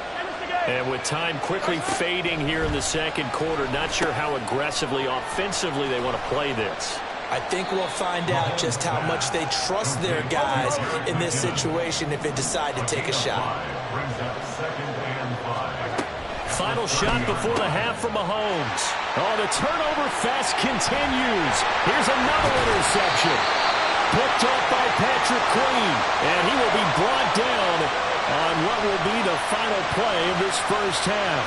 And with time quickly fading here in the second quarter, not sure how aggressively, offensively they want to play this. I think we'll find out just how much they trust their guys in this situation if they decide to take a shot. Final shot before the half from Mahomes. Oh, the turnover fest continues. Here's another interception. Picked off by Patrick Queen. And he will be brought down on what will be the final play of this first half.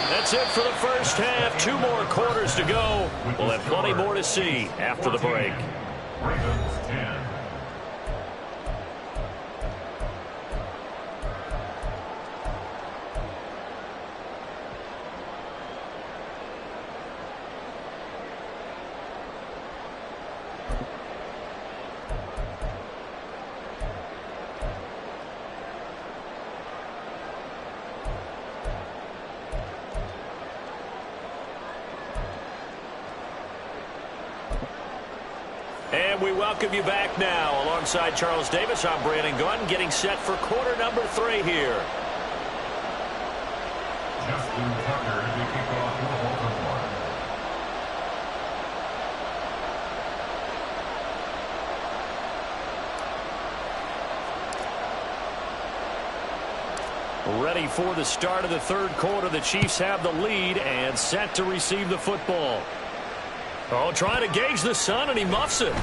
That's it for the first half. 2 more quarters to go. We'll have plenty more to see after the break. Ravens 10. And we welcome you back now. Alongside Charles Davis, I'm Brandon Gunn, getting set for quarter number 3 here. Justin Tucker to kick off the Baltimore. Ready for the start of the third quarter. The Chiefs have the lead and set to receive the football. Oh, trying to gauge the sun, and he muffs it.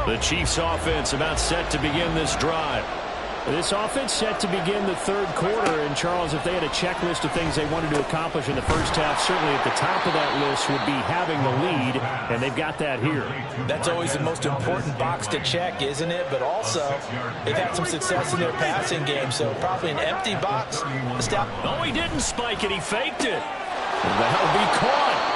The Chiefs offense about set to begin this drive. This offense set to begin the third quarter. And, Charles, if they had a checklist of things they wanted to accomplish in the first half, certainly at the top of that list would be having the lead, and they've got that here. That's always the most important box to check, isn't it? But also, they've had some success in their passing game, so probably an empty box. Oh, he didn't spike it. He faked it. That'll be caught.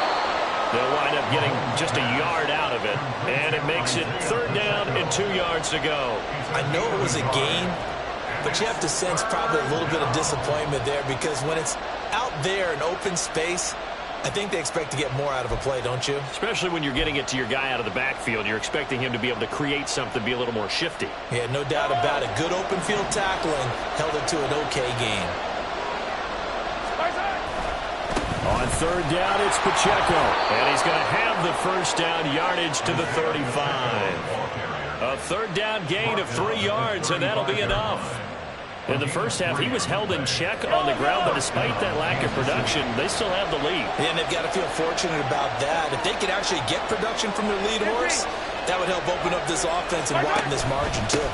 They'll wind up getting just a yard out of it, and it makes it 3rd down and 2 yards to go. I know it was a gain, but you have to sense probably a little bit of disappointment there because when it's out there in open space, I think they expect to get more out of a play, don't you? Especially when you're getting it to your guy out of the backfield. You're expecting him to be able to create something, be a little more shifty. Yeah, no doubt about it. Good open field tackling held it to an okay game. On 3rd down, it's Pacheco. And he's going to have the first down yardage to the 35. A 3rd down gain of 3 yards, and that'll be enough. In the first half, he was held in check on the ground, but despite that lack of production, they still have the lead. And they've got to feel fortunate about that. If they could actually get production from their lead horse, that would help open up this offense and widen this margin, too.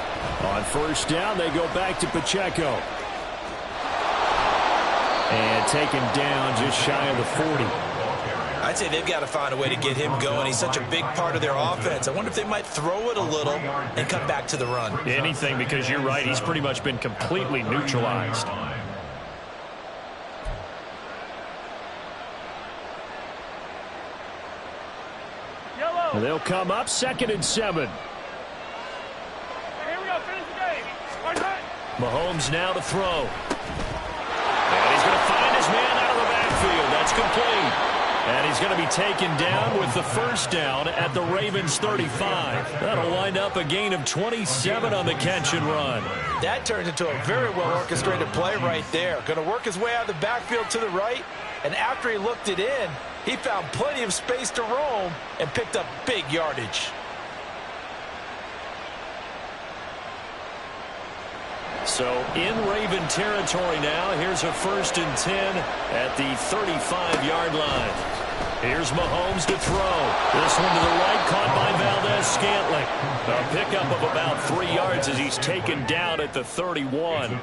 On 1st down, they go back to Pacheco. And taken down just shy of the 40. I'd say they've got to find a way to get him going. He's such a big part of their offense. I wonder if they might throw it a little and come back to the run. Anything, because you're right. He's pretty much been completely neutralized. They'll come up 2nd and 7. Here we go. Finish the game. Mahomes now to throw. And he's going to find his man out of the backfield. That's complete. And he's going to be taken down with the first down at the Ravens' 35. That'll wind up a gain of 27 on the catch and run. That turns into a very well-orchestrated play right there. Going to work his way out of the backfield to the right. And after he looked it in, he found plenty of space to roam and picked up big yardage. So in Raven territory now, here's a 1st and 10 at the 35-yard line. Here's Mahomes to throw. This one to the right, caught by Valdez-Scantling. A pickup of about 3 yards as he's taken down at the 31.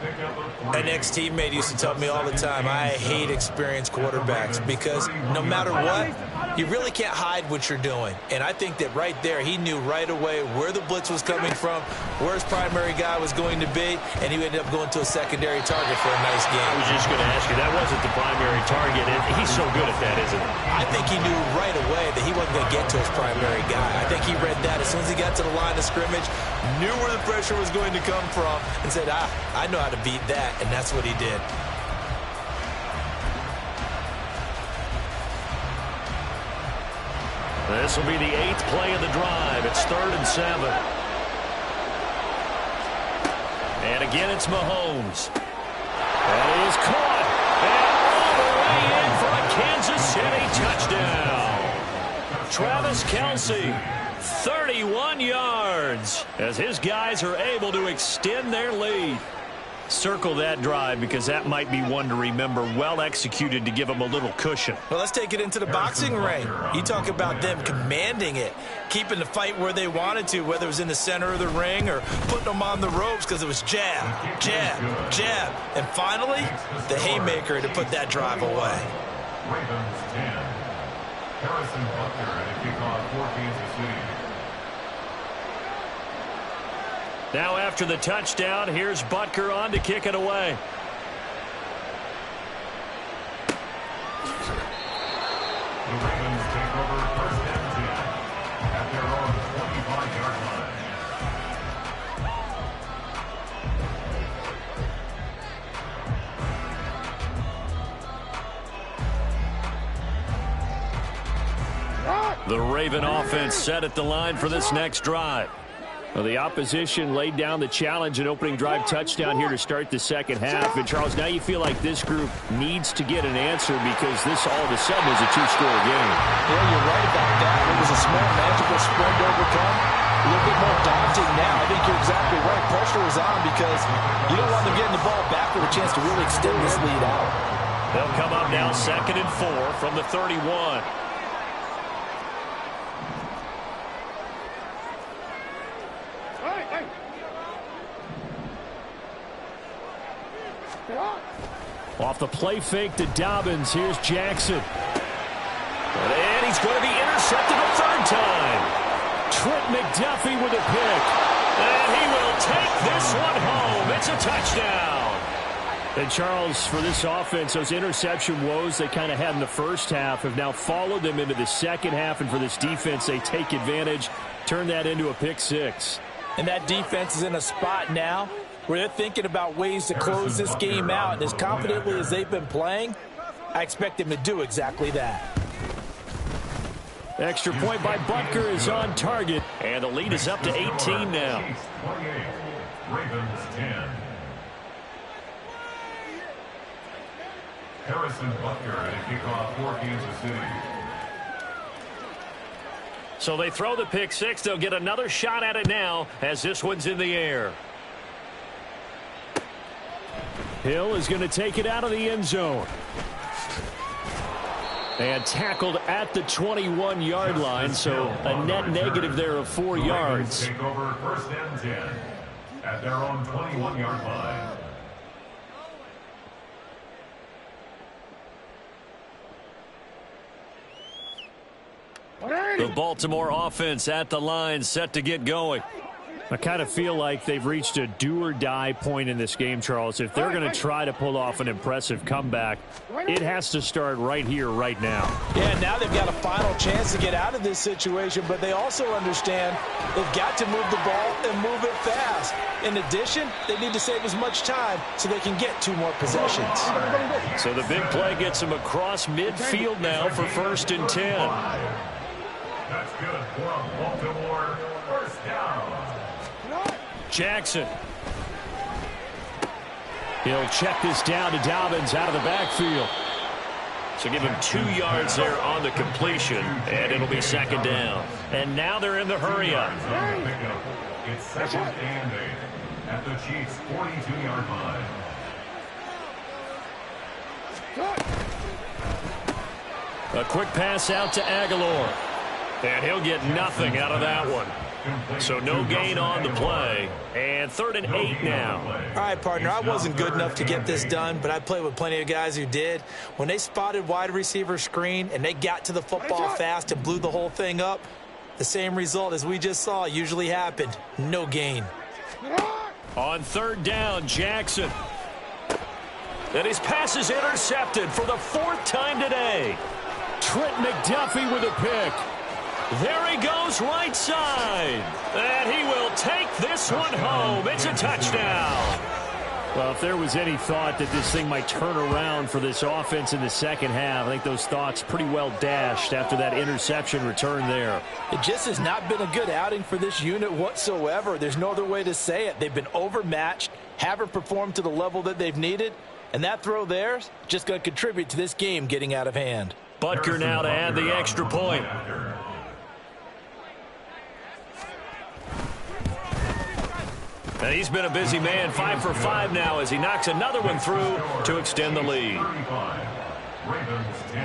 An ex-teammate used to tell me all the time, I hate experienced quarterbacks because no matter what, you really can't hide what you're doing. And I think that right there, he knew right away where the blitz was coming from, where his primary guy was going to be, and he ended up going to a secondary target for a nice game. I was just going to ask you, that wasn't the primary target. He's so good at that, isn't he? I think he knew right away that he wasn't going to get to his primary guy. I think he read that as soon as he got to the line of scrimmage, knew where the pressure was going to come from, and said, I know how to beat that, and that's what he did. This will be the 8th play of the drive. It's 3rd and 7. And again, it's Mahomes. And he is caught. And all the way in for a Kansas City touchdown. Travis Kelce, 31 yards, as his guys are able to extend their lead. Circle that drive because that might be one to remember. Well executed to give them a little cushion. Well, let's take it into the boxing ring. You talk about them commanding it, keeping the fight where they wanted to, whether it was in the center of the ring or putting them on the ropes because it was jab, jab, jab. And finally, the haymaker to put that drive away. Ravens 10. Harrison Butker at a kickoff for Kansas City. Now after the touchdown, here's Butker on to kick it away. The Ravens take over 1st and 10 at their own 25-yard line. The Raven offense set at the line for this next drive. Well, the opposition laid down the challenge and opening drive touchdown here to start the second half. And, Charles, now you feel like this group needs to get an answer because this all of a sudden is a two-score game. Yeah, you're right about that. It was a small, manageable spread to overcome. A little bit more daunting now. I think you're exactly right. Pressure is on because you don't want them getting the ball back with a chance to really extend this lead out. They'll come up now 2nd and 4 from the 31. Off the play fake to Dobbins. Here's Jackson. And he's going to be intercepted a third time. Trent McDuffie with a pick. And he will take this one home. It's a touchdown. And Charles, for this offense, those interception woes they kind of had in the first half have now followed them into the second half. And for this defense, they take advantage, turn that into a pick six. And that defense is in a spot now where they're thinking about ways to close this game out. And as confidently as they've been playing, I expect them to do exactly that. Extra point by Butker is on target. And the lead is up to 18 now. 28, Ravens 10. Harrison Butker at a kickoff for Kansas City. So they throw the pick six. They'll get another shot at it now as this one's in the air. Hill is going to take it out of the end zone. And tackled at the 21-yard line, so a net negative there of 4 yards. Take over first and 10 at their own 21-yard line. The Baltimore offense at the line, set to get going. I kind of feel like they've reached a do-or-die point in this game, Charles. If they're going to try to pull off an impressive comeback, it has to start right here, right now. Yeah, now they've got a final chance to get out of this situation, but they also understand they've got to move the ball and move it fast. In addition, they need to save as much time so they can get 2 more possessions. So the big play gets them across midfield now for first and 10. That's good for Baltimore. First down. Jackson. He'll check this down to Dobbins out of the backfield. So give him 2 yards there on the completion, and it'll be second down. And now they're in the hurry-up. It's second and 8 at the Chiefs' 42-yard line. A quick pass out to Aguilar. And he'll get nothing out of that one. So no gain on the play. And 3rd and 8 now. All right, partner, I wasn't good enough to get this done, but I played with plenty of guys who did. When they spotted wide receiver screen and they got to the football fast and blew the whole thing up, the same result as we just saw usually happened. No gain. On 3rd down, Jackson. And his pass is intercepted for the 4th time today. Trent McDuffie with a pick. There he goes right side. And he will take this one home. It's a touchdown. Well, if there was any thought that this thing might turn around for this offense in the second half, I think those thoughts pretty well dashed after that interception return there. It just has not been a good outing for this unit whatsoever. There's no other way to say it. They've been overmatched, haven't performed to the level that they've needed, and that throw there is just going to contribute to this game getting out of hand. Butker now to add the extra point. And he's been a busy man, 5 for 5 now as he knocks another one through to extend the lead. 35, Ravens 10.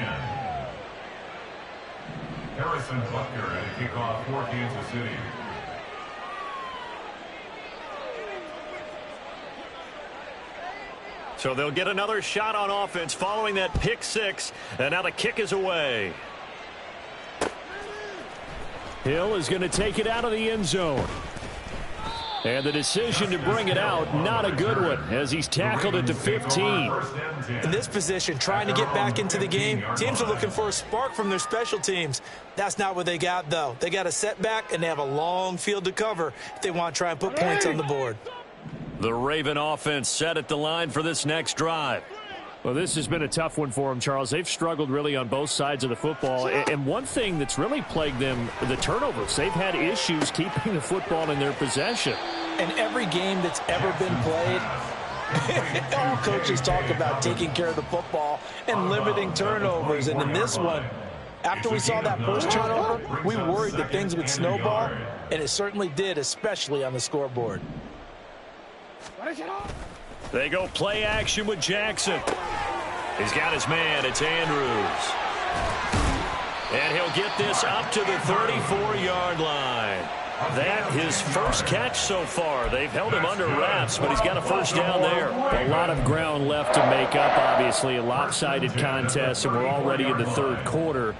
Harrison Butker at a kickoff for Kansas City. So they'll get another shot on offense following that pick six. And now the kick is away. Hill is going to take it out of the end zone. And the decision to bring it out, not a good one, as he's tackled at the 15. In this position, trying to get back into the game, teams are looking for a spark from their special teams. That's not what they got, though. They got a setback, and they have a long field to cover if they want to try and put points on the board. The Raven offense set at the line for this next drive. Well, this has been a tough one for them, Charles. They've struggled really on both sides of the football. And one thing that's really plagued them, the turnovers. They've had issues keeping the football in their possession. In every game that's ever been played, all coaches talk about taking care of the football and limiting turnovers. And in this one, after we saw that first turnover, we worried that things would snowball, and it certainly did, especially on the scoreboard. They go play action with Jackson. He's got his man. It's Andrews. And he'll get this up to the 34-yard line. That his first catch so far. They've held him under wraps, but he's got a first down there. A lot of ground left to make up, obviously. A lopsided contest, and we're already in the third quarter.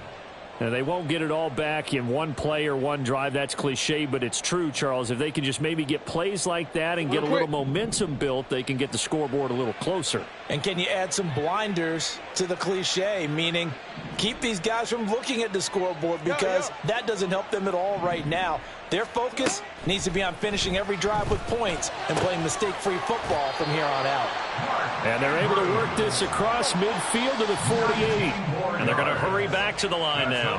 Now, they won't get it all back in one play or one drive. That's cliche, but it's true, Charles. If they can just maybe get plays like that and get a little momentum built, they can get the scoreboard a little closer. And can you add some blinders to the cliche, meaning keep these guys from looking at the scoreboard, because that doesn't help them at all right now. Their focus needs to be on finishing every drive with points and playing mistake-free football from here on out. And they're able to work this across midfield to the 48. And they're going to hurry back to the line now.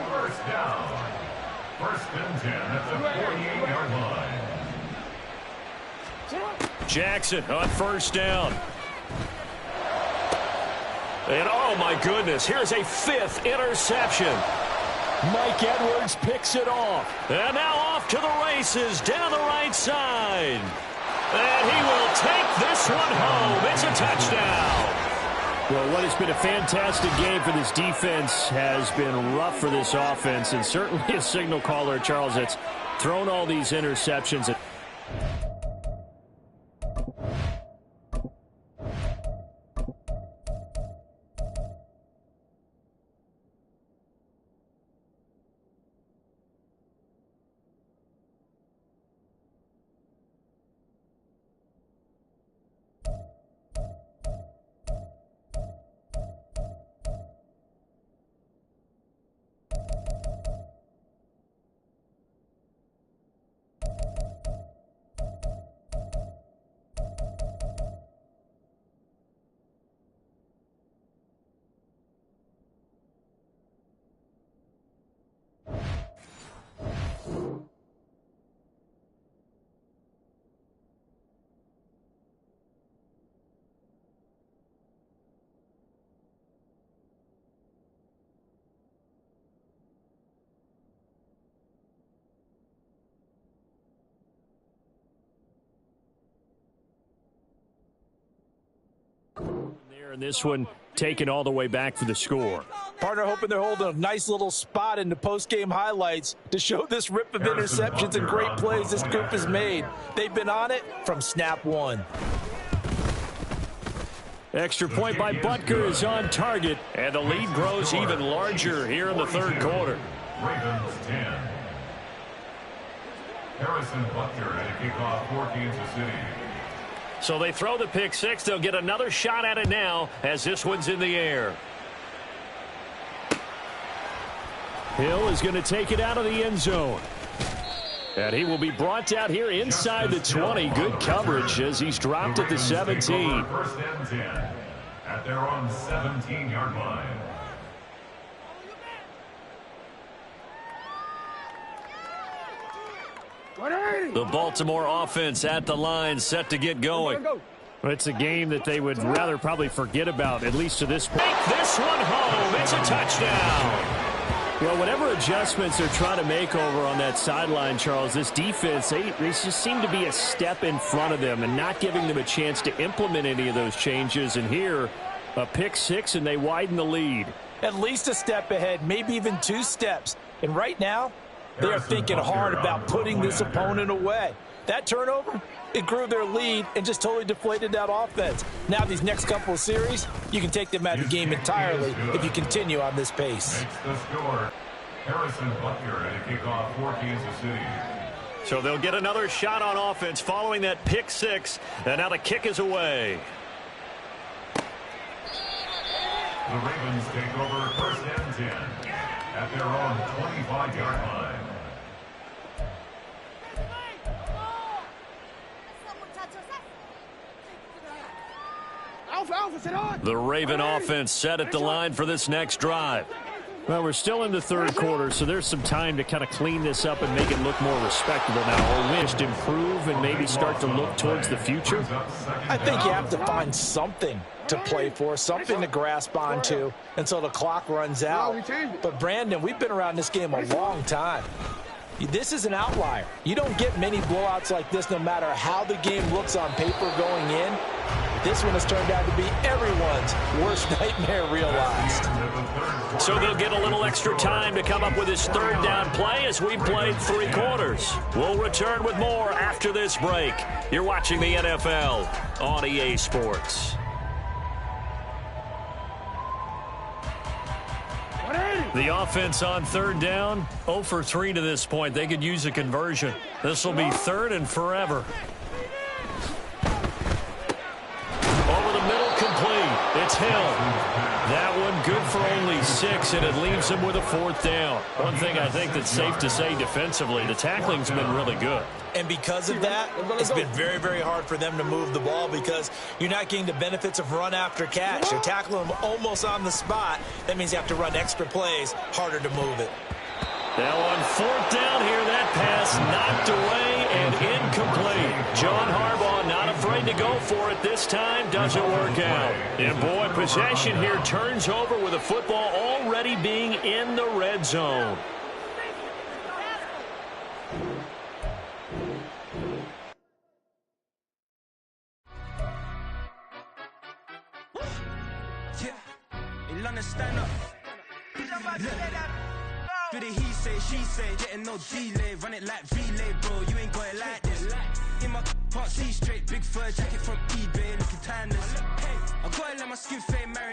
First down. First and 10 at the 48-yard line. Jackson on first down. And oh my goodness, here's a fifth interception. Mike Edwards picks it off. And now off to the races down the right side. And he will take this one home. It's a touchdown. Well, what has been a fantastic game for this defense has been rough for this offense, and certainly a signal caller, Charles, that's thrown all these interceptions. And this one taken all the way back for the score. Partner hoping they're holding a nice little spot in the post-game highlights to show this rip of interceptions and great plays this group has made. They've been on it from snap one. Extra point by Butker is on target. And the lead grows even larger here in the third quarter. Ravens 10. Harrison Butker at a kickoff for Kansas City. So they throw the pick six. They'll get another shot at it now as this one's in the air. Hill is going to take it out of the end zone. And he will be brought out here inside the 20. Good coverage as he's dropped at the 17. First and 10 at their own 17-yard line. The Baltimore offense at the line, set to get going. Well, it's a game that they would rather probably forget about, at least to this point. Take this one home. It's a touchdown. Well, whatever adjustments they're trying to make over on that sideline, Charles, this defense, they just seem to be a step in front of them and not giving them a chance to implement any of those changes. And here, a pick six, and they widen the lead. At least a step ahead, maybe even two steps. And right now, they are thinking hard about putting this opponent away. That turnover, it grew their lead and just totally deflated that offense. Now these next couple of series, you can take them out of the game entirely if you continue on this pace. Makes the score. Harrison Butker at a kickoff for Kansas City. So they'll get another shot on offense following that pick six. And now the kick is away. The Ravens take over first and 10 at their own 25-yard line. The Raven offense set at the line for this next drive. Well, we're still in the third quarter, so there's some time to kind of clean this up and make it look more respectable now, or wish to improve and maybe start to look towards the future. I think you have to find something to play for, something to grasp onto until the clock runs out. But, Brandon, we've been around this game a long time. This is an outlier. You don't get many blowouts like this no matter how the game looks on paper going in. This one has turned out to be everyone's worst nightmare realized. So they'll get a little extra time to come up with his third down play as we've played 3 quarters. We'll return with more after this break. You're watching the NFL on EA Sports. The offense on third down, 0 for 3 to this point. They could use a conversion. This will be third and forever. Over the middle, complete. It's Hill. That one good for only 6, and it leaves him with a 4th down. One thing I think that's safe to say defensively, the tackling's been really good. And because of that, it's been very, very hard for them to move the ball because you're not getting the benefits of run after catch. You're tackling them almost on the spot. That means you have to run extra plays, harder to move it. Now on 4th down here, that pass knocked away and incomplete. John Harbaugh not afraid to go for it this time. Doesn't work out. And boy, possession here turns over with a football already being in the red zone. Stand up. For the he say, she say, getting no delay, run it like relay, bro. You ain't got it like this. In my can't see straight, big fur jacket from eBay, looking timeless. I gotta let my skin fade, marry.